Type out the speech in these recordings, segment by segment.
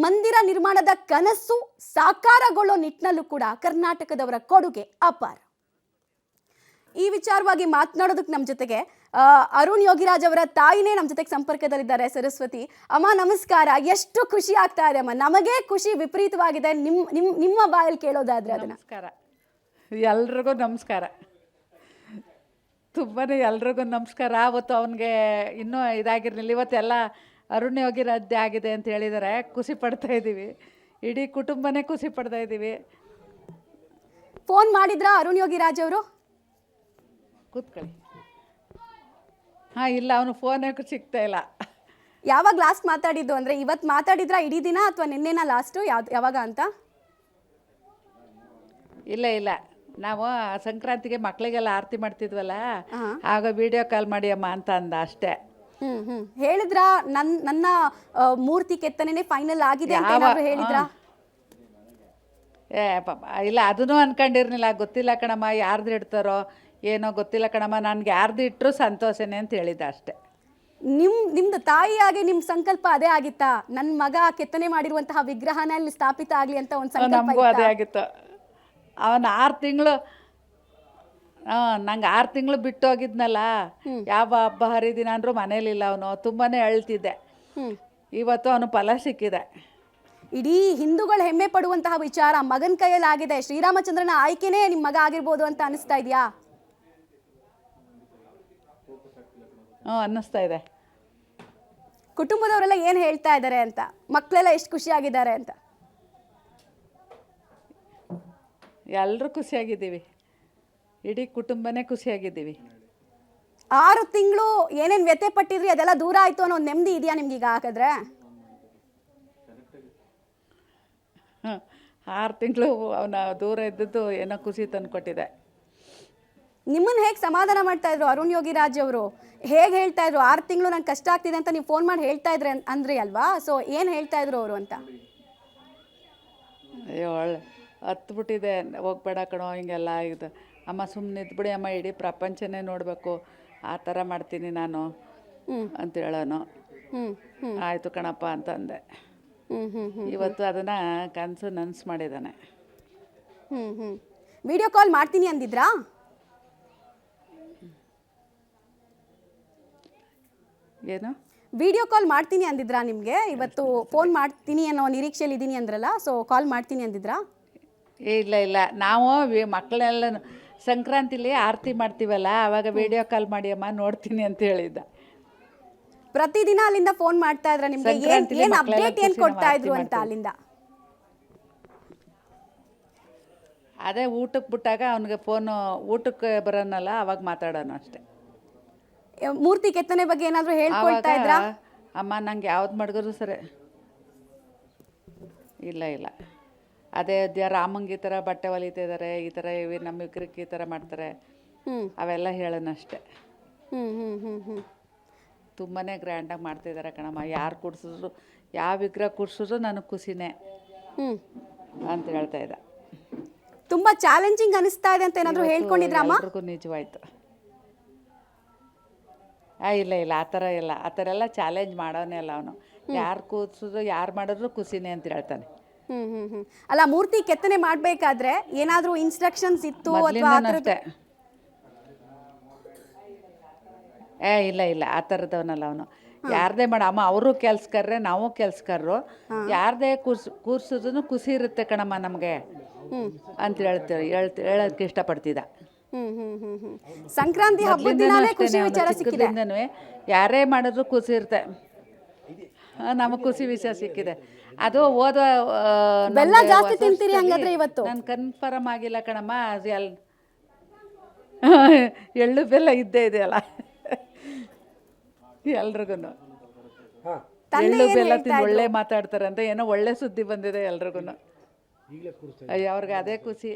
ಮಂದಿರ ನಿರ್ಮಾಣದ ಕನಸು ಸಾಕಾರಗೊಳ್ಳೋ ನಿಟ್ಟಿನಲ್ಲೂ ಕೂಡ ಕರ್ನಾಟಕದವರ ಕೊಡುಗೆ ಅಪಾರ. ಈ ವಿಚಾರವಾಗಿ ಮಾತನಾಡೋದಕ್ಕೆ ನಮ್ಮ ಜೊತೆಗೆ ಅರುಣ್ ಯೋಗಿರಾಜ್ ಅವರ ತಾಯಿನೇ ನಮ್ಮ ಜೊತೆಗೆ ಸಂಪರ್ಕದಲ್ಲಿದ್ದಾರೆ. ಸರಸ್ವತಿ ಅಮ್ಮ ನಮಸ್ಕಾರ. ಎಷ್ಟು ಖುಷಿ ಆಗ್ತಾ ಇದೆ ಅಮ್ಮ, ನಮಗೆ ಖುಷಿ ವಿಪರೀತವಾಗಿದೆ ನಿಮ್ಮ ಬಾಯಲ್ಲಿ ಕೇಳೋದಾದ್ರೆ. ಅದನ್ನ ನಮಸ್ಕಾರ, ಎಲ್ರಿಗೂ ನಮಸ್ಕಾರ, ತುಂಬಾ ಎಲ್ರಿಗೂ ನಮಸ್ಕಾರ. ಅವತ್ತು ಅವನಿಗೆ ಇನ್ನೂ ಇದಾಗಿರಲಿಲ್ಲ, ಇವತ್ತೆಲ್ಲ ಅರುಣ್ ಯೋಗಿರಾಜ್ ಆಗಿದೆ ಅಂತ ಹೇಳಿದ್ದಾರೆ. ಖುಷಿ ಪಡ್ತಾ ಇದ್ದೀವಿ, ಇಡೀ ಕುಟುಂಬನೇ ಖುಷಿ ಪಡ್ತಾ ಇದ್ದೀವಿ. ಫೋನ್ ಮಾಡಿದ್ರಾ ಅರುಣ್ ಯೋಗಿರಾಜ್ ಅವರು? ಕೂತ್ಕೊಳ್ಳಿ. ಹಾಂ, ಇಲ್ಲ, ಅವನು ಫೋನೇ ಸಿಗ್ತಾ ಇಲ್ಲ. ಯಾವಾಗ ಲಾಸ್ಟ್ ಮಾತಾಡಿದ್ದು ಅಂದರೆ ಇವತ್ತು ಮಾತಾಡಿದ್ರಾ ಇಡೀ ದಿನ ಅಥವಾ ನಿನ್ನೆನ ಲಾಸ್ಟು ಯಾವಾಗ ಅಂತ? ಇಲ್ಲ ಇಲ್ಲ, ನಾವು ಸಂಕ್ರಾಂತಿಗೆ ಮಕ್ಕಳಿಗೆಲ್ಲ ಆರತಿ ಮಾಡ್ತಿದ್ವಲ್ಲ, ಆಗ ವಿಡಿಯೋ ಕಾಲ್ ಮಾಡಿ ಅಮ್ಮ ಅಂತ ಅಂದ ಅಷ್ಟೇ. ಹೇಳಿದ್ರಾ ನನ್ನ ಮೂರ್ತಿ ಕೆತ್ತನೆ ಫೈನಲ್ ಆಗಿದೆ ಅಂತ ಏನಾದ್ರು ಹೇಳಿದ್ರಾ? ಇಲ್ಲ, ಅದನ್ನೂ ಅನ್ಕೊಂಡಿರ್ಲಿಲ್ಲ. ಗೊತ್ತಿಲ್ಲ ಕಣಮ್ಮ, ಯಾರ್ದು ಇಡ್ತಾರೋ ಏನೋ ಗೊತ್ತಿಲ್ಲ ಕಣಮ್ಮ, ನನಗೆ ಯಾರ್ದು ಇಟ್ಟರು ಸಂತೋಷನೇ ಅಂತ ಹೇಳಿದ್ದ ಅಷ್ಟೇ. ನಿಮ್ದು ತಾಯಿಯಾಗಿ ನಿಮ್ಮ ಸಂಕಲ್ಪ ಅದೇ ಆಗಿತ್ತಾ? ನನ್ನ ಮಗ ಕೆತ್ತನೆ ಮಾಡಿರುವಂತಹ ವಿಗ್ರಹನ ಇಲ್ಲಿ ಸ್ಥಾಪಿತ ಆಗಲಿ ಅಂತ ಒಂದು ಸಂಕಲ್ಪ? ನಮಗೂ ಅದೇ ಆಗಿತ್ತು. ಅವನು 6 ತಿಂಗಳು ನಂಗೆ 6 ತಿಂಗಳು ಬಿಟ್ಟು ಹೋಗಿದ್ನಲ್ಲ, ಯಾವ ಹಬ್ಬ ಹರಿದಿನ ಅಂದರೂ ಮನೇಲಿಲ್ಲ. ಅವನು ತುಂಬಾ ಅಳ್ತಿದ್ದೆ. ಇವತ್ತು ಅವನು ಫಲ ಸಿಕ್ಕಿದೆ. ಇಡೀ ಹಿಂದೂಗಳು ಹೆಮ್ಮೆ ಪಡುವಂತಹ ವಿಚಾರ ಮಗನ ಕೈಯಲ್ಲಿ ಆಗಿದೆ. ಶ್ರೀರಾಮಚಂದ್ರನ ಆಯ್ಕೆನೇ ನಿಮ್ಮ ಮಗ ಆಗಿರ್ಬೋದು ಅಂತ ಅನಿಸ್ತಾ ಇದೆಯಾ? ಅನ್ನಿಸ್ತಾ ಇದೆ. ಕುಟುಂಬದವರೆಲ್ಲ ಏನು ಹೇಳ್ತಾ ಇದ್ದಾರೆ ಅಂತ, ಮಕ್ಕಳೆಲ್ಲ ಎಷ್ಟು ಖುಷಿಯಾಗಿದ್ದಾರೆ ಅಂತ? ಎಲ್ಲರೂ ಖುಷಿಯಾಗಿದ್ದೀವಿ, ಇಡೀ ಕುಟುಂಬನೇ ಖುಷಿಯಾಗಿದ್ದೀವಿ. 6 ತಿಂಗಳು ಏನೇನು ವ್ಯಥೆ ಪಟ್ಟಿದ್ರಿ ಅದೆಲ್ಲ ದೂರ ಆಯಿತು ಅನ್ನೋ ನೆಮ್ಮದಿ ಇದೆಯಾ ನಿಮ್ಗೀಗ? ಹಾಗಾದ್ರೆ 6 ತಿಂಗಳು ಅವನ ದೂರ ಇದ್ದದ್ದು ಏನೋ ಖುಷಿ ತಂದುಕೊಟ್ಟಿದೆ. ನಿಮ್ಮನ್ನು ಹೇಗೆ ಸಮಾಧಾನ ಮಾಡ್ತಾ ಇದ್ರು ಅರುಣ್ ಯೋಗಿರಾಜ್ ಅವರು? ಹೇಗೆ ಹೇಳ್ತಾ ಇದ್ರು? 6 ತಿಂಗಳು ನಂಗೆ ಕಷ್ಟ ಆಗ್ತಿದೆ ಅಂತ ನೀವು ಫೋನ್ ಮಾಡಿ ಹೇಳ್ತಾ ಇದ್ರೆ ಅಂದ್ರಿ ಅಲ್ವಾ? ಸೊ ಏನು ಹೇಳ್ತಾ ಇದ್ರು ಅವರು ಅಂತ? ಅಯ್ಯೋ, ಒಳ್ಳೆ ಹತ್ಬಿಟ್ಟಿದೆ, ಹೋಗ್ಬೇಡ ಕಣೋ ಹಿಂಗೆಲ್ಲ ಇದು ಅಮ್ಮ, ಸುಮ್ಮನೆ ಇದ್ಬಿಡಿ ಅಮ್ಮ, ಇಡೀ ಪ್ರಪಂಚನೇ ನೋಡಬೇಕು, ಆ ಥರ ಮಾಡ್ತೀನಿ ನಾನು ಅಂತ ಹೇಳೋನು. ಆಯಿತು ಕಣಪ್ಪ ಅಂತಂದೆ. ಇವತ್ತು ಅದನ್ನು ಕನಸು ನನಸು ಮಾಡಿದ್ದಾನೆ. ವಿಡಿಯೋ ಕಾಲ್ ಮಾಡ್ತೀನಿ ಅಂದಿದ್ರಾ? ಏನು ವಿಡಿಯೋ ಕಾಲ್ ಮಾಡ್ತೀನಿ ಅಂದಿದ್ರಾ ನಿಮಗೆ? ಇವತ್ತು ಫೋನ್ ಮಾಡ್ತೀನಿ ಅನ್ನೋ ನಿರೀಕ್ಷೆಯಲ್ಲಿ ಇದ್ದೀನಿ ಅಂದ್ರಲ್ಲ, ಸೊ ಕಾಲ್ ಮಾಡ್ತೀನಿ ಅಂದಿದ್ರಾ? ಇಲ್ಲ ಇಲ್ಲ, ನಾವು ಮಕ್ಕಳೆಲ್ಲ ಸಂಕ್ರಾಂತಿಲಿ ಆರತಿ ಮಾಡ್ತೀವಲ್ಲ, ಆವಾಗ ವಿಡಿಯೋ ಕಾಲ್ ಮಾಡಿ ಅಮ್ಮ ನೋಡ್ತೀನಿ ಅಂತ ಹೇಳಿದ್ದ. ಪ್ರತಿದಿನ ಅಲ್ಲಿಂದ ಫೋನ್ ಮಾಡ್ತಾ ಇದ್ರ ನಿಮ್ಗೆ? ಏನು ಅಪ್ಡೇಟ್ ಏನು ಕೊಡ್ತಾ ಇದ್ರು ಅಂತ ಅಲ್ಲಿಂದ? ಅದೇ ಊಟಕ್ಕೆ ಬಿಟ್ಟಾಗ ಅವನಿಗೆ ಫೋನು, ಊಟಕ್ಕೆ ಬರೋನಲ್ಲ ಅವಾಗ ಮಾತಾಡೋಣ ಅಷ್ಟೇ. ಮೂರ್ತಿ ಕೆತ್ತನೆ ಬಗ್ಗೆ ಏನಾದರೂ ಹೇಳ್ಕೊಳ್ತಾ ಇದ್ರಾ? ಅಮ್ಮ ನಂಗೆ ಯಾವ್ದು ಮಾಡಿದ್ರು ಸರಿ. ಇಲ್ಲ ಇಲ್ಲ, ಅದೇ ರಾಮಂಗೆ ಈ ಥರ ಬಟ್ಟೆ ಹೊಲಿತಾ ಇದ್ದಾರೆ, ಈ ಥರ ಇವೆ ನಮ್ಮ ವಿಗ್ರಹಕ್ಕೆ ಈ ಥರ ಮಾಡ್ತಾರೆ, ಅವೆಲ್ಲ ಹೇಳೋಣ ಅಷ್ಟೇ. ತುಂಬಾ ಗ್ರ್ಯಾಂಡಾಗಿ ಮಾಡ್ತಿದ್ದಾರೆ ಕಣಮ್ಮ. ಯಾರು ಕೂಡ್ಸಿದ್ರು, ಯಾವ ವಿಗ್ರಹ ಕೂಡ್ಸಿದ್ರು ನನಗೆ ಖುಷಿನೇ ಅಂತ ಹೇಳ್ತಾ ಇದ್ದ. ತುಂಬ ಚಾಲೆಂಜಿಂಗ್ ಅನಿಸ್ತಾ ಇದೆ ಅಂತ ಏನಾದರೂ ಹೇಳ್ಕೊಂಡಿದ್ರಮ್ಮ? ಎಲ್ರಿಗೂ ನಿಜವಾಯ್ತು. ಇಲ್ಲ ಇಲ್ಲ, ಆ ಥರ ಇಲ್ಲ, ಆ ಥರ ಎಲ್ಲ ಚಾಲೆಂಜ್ ಮಾಡೋನೇ ಅಲ್ಲ ಅವನು. ಯಾರು ಕೂರ್ಸಿದ್ರು ಯಾರು ಮಾಡಿದ್ರು ಖುಷಿನೇ ಅಂತ ಹೇಳ್ತಾನೆ. ಅಲ್ಲ, ಮೂರ್ತಿ ಕೆತ್ತನೆ ಮಾಡಬೇಕಾದ್ರೆ ಏನಾದರೂ ಇನ್ಸ್ಟ್ರಕ್ಷನ್ಸ್ ಇತ್ತು ಅಥವಾ ಅಷ್ಟೇ? ಇಲ್ಲ ಇಲ್ಲ, ಆ ಥರದವನಲ್ಲ ಅವನು. ಯಾರದೇ ಅಮ್ಮ, ಅವರು ಕೆಲ್ಸಗಾರ್ರೆ, ನಾವು ಕೆಲ್ಸಗಾರರು, ಯಾರದೇ ಕೂರ್ಸಿದ್ರು ಖುಷಿ ಇರುತ್ತೆ ಕಣಮ್ಮ ನಮಗೆ ಅಂತ ಹೇಳೋಕ್ಕೆ ಇಷ್ಟಪಡ್ತಿದ್ದ. ಸಂಕ್ರಾಂತಿ ಹಬ್ಬದ ದಿನನೇ ಖುಷಿ ವಿಚಾರ ಸಿಕ್ಕಿದೆ. ಯಾರೇ ಮಾಡಿದ್ರು ಖುಷಿ ಇರುತ್ತೆ, ನಮಗೆ ಖುಷಿ ವಿಷಯ ಸಿಕ್ಕಿದೆ. ಅದು ಓದ ಬೆಲ್ಲ ಜಾಸ್ತಿ ತಿಂತೀರಿ ಹಂಗಾದ್ರೆ ಇವತ್ತು? ನಾನು ಕನ್ಫರ್ಮ್ ಆಗಿಲ್ಲ ಕಣಮ್ಮ, ಎಳ್ಳು ಬೆಲ್ಲ ಇದ್ದೇ ಇದೆಯಲ್ಲ ಎಲ್ರಿಗೂ. ಎಳ್ಳು ಬೆಲ್ಲ ತಿಂದು ಒಳ್ಳೆ ಮಾತಾಡ್ತಾರೆ ಅಂತ ಏನೋ ಒಳ್ಳೆ ಸುದ್ದಿ ಬಂದಿದೆ ಎಲ್ರಿಗೂ. ಅಯ್ಯೋ, ಅವ್ರಿಗೆ ಅದೇ ಖುಷಿ,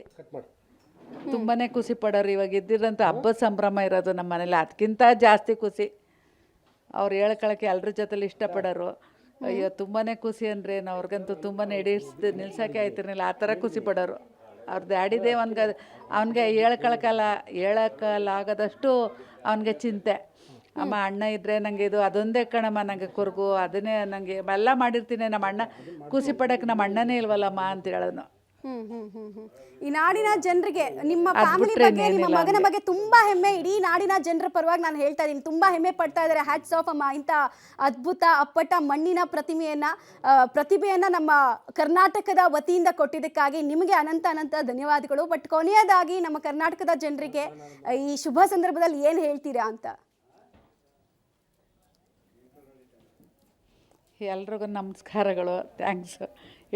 ತುಂಬಾ ಖುಷಿ ಪಡೋರು. ಇವಾಗ ಇದ್ದಿರೋಂಥ ಹಬ್ಬದ ಸಂಭ್ರಮ ಇರೋದು ನಮ್ಮ ಮನೇಲಿ, ಅದಕ್ಕಿಂತ ಜಾಸ್ತಿ ಖುಷಿ. ಅವ್ರು ಹೇಳ್ಕೊಳಕ್ಕೆ ಎಲ್ಲರ ಜೊತೆಲಿ ಇಷ್ಟಪಡೋರು. ಅಯ್ಯೋ, ತುಂಬಾ ಖುಷಿ ಅಂದರೆ ಅವ್ರಿಗಂತೂ ತುಂಬಾ ನಿಲ್ಸೋಕ್ಕೆ ಆಯ್ತಿರ್ಲಿಲ್ಲ, ಆ ಥರ ಖುಷಿ ಪಡೋರು. ಅವ್ರ ಡ್ಯಾಡಿದೇ ಅವನಿಗೆ ಹೇಳ್ಕೊಳಕ್ಕಾಗದಷ್ಟು ಅವನಿಗೆ ಚಿಂತೆ. ಅಮ್ಮ ಅಣ್ಣ ಇದ್ದರೆ ನನಗೆ ಇದು ಅದೊಂದೇ ಕಣಮ್ಮ ನನಗೆ ಕೊರಗು, ಅದನ್ನೇ ನನಗೆ ಎಲ್ಲ ಮಾಡಿರ್ತೀನಿ, ನಮ್ಮ ಅಣ್ಣ ಖುಷಿ ಪಡೋಕ್ಕೆ ನಮ್ಮ ಅಣ್ಣನೇ ಇಲ್ವಲ್ಲಮ್ಮ ಅಂತ ಹೇಳೋನು. ಈ ನಾಡಿನ ಜನರಿಗೆ ನಿಮ್ಮ ಫ್ಯಾಮಿಲಿ ಬಗ್ಗೆ, ನಿಮ್ಮ ಮಗನ ಬಗ್ಗೆ ತುಂಬಾ ಹೆಮ್ಮೆ. ಇಡೀ ನಾಡಿನ ಜನರ ಪರವಾಗಿ ನಾನು ಹೇಳ್ತಾ ಇದ್ದೀನಿ, ತುಂಬಾ ಹೆಮ್ಮೆ ಪಡ್ತಾ ಇದ್ದಾರೆ. ಹ್ಯಾಟ್ಸ್ ಆಫ್ ಅಮ್ಮ, ಇಂಥ ಅದ್ಭುತ ಅಪ್ಪಟ ಮಣ್ಣಿನ ಪ್ರತಿಭೆಯನ್ನ ನಮ್ಮ ಕರ್ನಾಟಕದ ವತಿಯಿಂದ ಕೊಟ್ಟಿದ್ದಕ್ಕಾಗಿ ನಿಮಗೆ ಅನಂತ ಅನಂತ ಧನ್ಯವಾದಗಳು. ಬಟ್ ಕೊನೆಯದಾಗಿ ನಮ್ಮ ಕರ್ನಾಟಕದ ಜನರಿಗೆ ಈ ಶುಭ ಸಂದರ್ಭದಲ್ಲಿ ಏನು ಹೇಳ್ತೀರಾ ಅಂತ? ಎಲ್ರಿಗೂ ನಮಸ್ಕಾರಗಳು, ಥ್ಯಾಂಕ್ಸ್.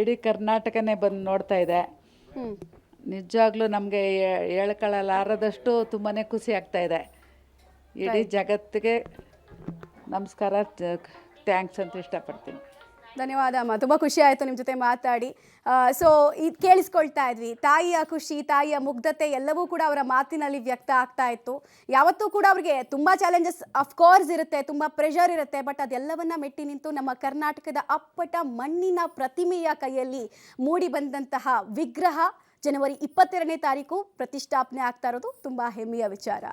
ಇಡೀ ಕರ್ನಾಟಕನೇ ಬಂದು ನೋಡ್ತಾ ಇದೆ. ನಿಜವಾಗ್ಲೂ ನಮಗೆ ಹೇಳ್ಕೊಳ್ಳಲಾರದಷ್ಟು ತುಂಬಾ ಖುಷಿ ಆಗ್ತಾ ಇದೆ. ಇಡೀ ಜಗತ್ತಿಗೆ ನಮಸ್ಕಾರ, ಥ್ಯಾಂಕ್ಸ್ ಅಂತ ಇಷ್ಟಪಡ್ತೀನಿ. ಧನ್ಯವಾದ ಅಮ್ಮ, ತುಂಬ ಖುಷಿ ಆಯಿತು ನಿಮ್ಮ ಜೊತೆ ಮಾತಾಡಿ. ಸೊ ಇದು ಕೇಳಿಸ್ಕೊಳ್ತಾ ಇದ್ವಿ, ತಾಯಿಯ ಖುಷಿ, ತಾಯಿಯ ಮುಗ್ಧತೆ ಎಲ್ಲವೂ ಕೂಡ ಅವರ ಮಾತಿನಲ್ಲಿ ವ್ಯಕ್ತ ಆಗ್ತಾ ಇತ್ತು. ಯಾವತ್ತೂ ಕೂಡ ಅವ್ರಿಗೆ ತುಂಬ ಚಾಲೆಂಜಸ್ ಅಫ್ಕೋರ್ಸ್ ಇರುತ್ತೆ, ತುಂಬ ಪ್ರೆಷರ್ ಇರುತ್ತೆ. ಬಟ್ ಅದೆಲ್ಲವನ್ನ ಮೆಟ್ಟಿ ನಿಂತು ನಮ್ಮ ಕರ್ನಾಟಕದ ಅಪ್ಪಟ ಮಣ್ಣಿನ ಪ್ರತಿಮೆಯ ಕೈಯಲ್ಲಿ ಮೂಡಿ ಬಂದಂತಹ ವಿಗ್ರಹ ಜನವರಿ 22ನೇ ತಾರೀಕು ಪ್ರತಿಷ್ಠಾಪನೆ ಆಗ್ತಾ ಇರೋದು ತುಂಬ ಹೆಮ್ಮೆಯ ವಿಚಾರ.